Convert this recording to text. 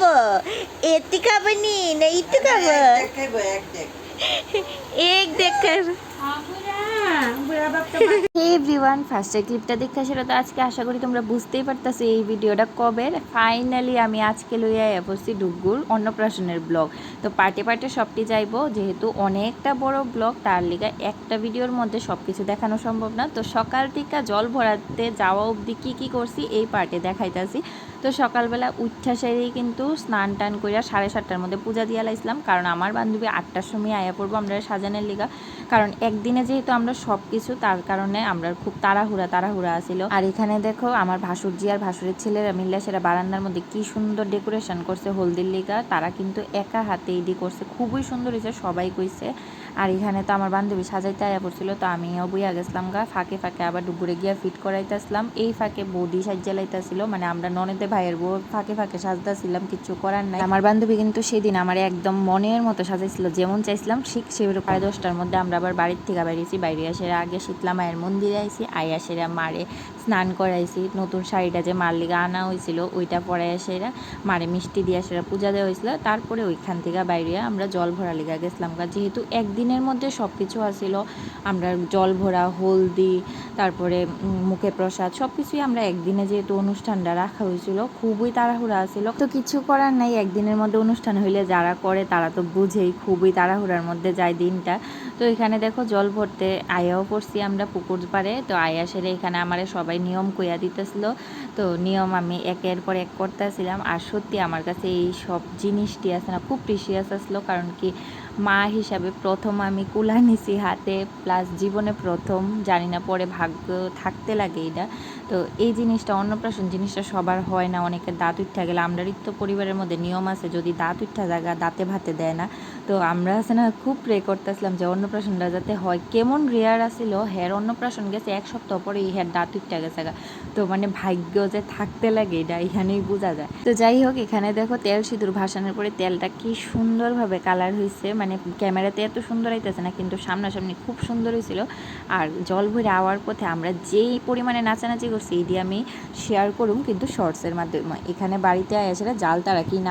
খাবো, এটি খাবো নি না ইটু খাবো, এক দেখার। হে এভরিওয়ান, ফার্স্টের ক্লিপটা দেখা সেটা তো আজকে আশা করি তোমরা বুঝতেই পারতেছো এই ভিডিওটা কবে। ফাইনালি আমি আজকে লইয়া পড়ছি ডুগুর অন্নপ্রাশনের ব্লগ। তো পার্টে পার্টে সবটি যাইবো, যেহেতু অনেকটা বড় ব্লগ, তার লিগা একটা ভিডিওর মধ্যে সব কিছু দেখানো সম্ভব না। তো সকাল থেকে জল ভরাতে যাওয়া অবধি কী কী করছি এই পার্টে দেখাইতেছি। তো সকালবেলা উঠা সেরেই কিন্তু স্নান টান করিয়া 7:30টার মধ্যে পূজা দিয়া লাইছিলাম, কারণ আমার বান্ধবী 8টার সময় আয়া পড়বো আমরা সাজানের লিগা। কারণ একদিনে যেহেতু আমরা সব কিছু, তার কারণে আমরা খুব তাড়াহুড়া আসিল। আর এখানে দেখো আমার ভাসুরজি আর ভাসুরের ছেলেরা মিললে সেটা বারান্দার মধ্যে কি সুন্দর ডেকোরেশন করছে হলদির লিগা। তারা কিন্তু একা হাতে এডি করছে, খুবই সুন্দর হয়েছে, সবাই কইছে। আর এখানে তো আমার বান্ধবী সাজাইতে আয়া পড়ছিল, তো আমিও বইয়া গেছিলাম গা। ফাঁকে ফাঁকে আবার ডুবুরে গিয়া ফিট করাইতেছিলাম। এই ফাঁকে বৌদি সাজ্জালাইতেছিল, মানে আমরা ননদে ভাইয়ের বউ ফাঁকে ফাঁকে সাজতেছিলাম, কিছু করার নাই। আমার বান্ধবী কিন্তু সেদিন আমার একদম মনের মতো সাজাইছিল, যেমন চাইছিলাম ঠিক সেরকম। 10:30টার মধ্যে আমরা আবার বাড়ির থেকে বেরিয়েছি। বাইরে আসে আগে শীতলা মায়ের মন্দিরে আইছি, আইয়াসেরা মারে স্নান করাইছি। নতুন শাড়িটা যে মার লিগা আনা হয়েছিল ওইটা পরে এসেরা মারে মিষ্টি দিয়ে সেরা পূজা দেওয়া হয়েছিল। তারপরে ওইখান থেকে বাইরে আমরা জল ভরা লিগা গেছিলাম, যেহেতু একদিনের মধ্যে সব কিছু আসিল। আমরা জল ভরা, হলদি, তারপরে মুখে প্রসাদ, সব কিছুই আমরা একদিনে যেহেতু অনুষ্ঠানটা রাখা হয়েছিল, খুবই তাড়াহুড়া আসিল। তো কিছু করার নাই, একদিনের মধ্যে অনুষ্ঠান হইলে যারা করে তারা তো বুঝেই, খুবই তাড়াহুড়ার মধ্যে যায় দিনটা। তো এখানে দেখো জল ভরতে আয়াও পড়ছি আমরা পুকুর পাড়ে। তো আয়া সেরে এখানে আমারে সবাই নিয়ম কইয়া দিতেছিল। তো নিয়ম আমি একের পর এক করতেছিলাম। আর সত্যি আমার কাছে এই সব জিনিসটি আছে না, খুব প্রিসিয়াস আসলো। কারণ কি, মা হিসাবে প্রথম আমি কুলা নিছি হাতে, প্লাস জীবনে প্রথম, জানি না পরে ভাগ্য থাকতে লাগে এটা। তো এই জিনিসটা, অন্নপ্রাশন জিনিসটা সবার হয় না, অনেকের দাঁত উঠা গেলে। আমরারই তো পরিবারের মধ্যে নিয়ম আছে, যদি দাঁত উঠা জায়গা দাঁতে ভাতে দেয় না। তো আমরা আছে না খুব প্রে করতেছিলাম যে অন্নপ্রাশনটা যাতে হয়। কেমন রেয়ার আসিল, হের অন্নপ্রাশন গেছে 1 সপ্তাহ পরে হের দাঁত উঠা গেছে গা। তো মানে ভাগ্য যে থাকতে লাগে এটা এখানেই বোঝা যায়। তো যাই হোক, এখানে দেখো তেল সিঁদুর ভাসানোর পরে তেলটা কি সুন্দরভাবে কালার হয়েছে, মানে ক্যামেরাতে এত সুন্দর হইতেছে না, কিন্তু সামনাসামনি খুব সুন্দর হয়েছিল। আর জল ভরে আওয়ার পথে আমরা যেই পরিমাণে নাচানাচি করছি, এই দিয়ে আমি শেয়ার করুম কিন্তু শর্টসের মাধ্যমে। এখানে বাড়িতে আয়া সেটা জাল তারা কি না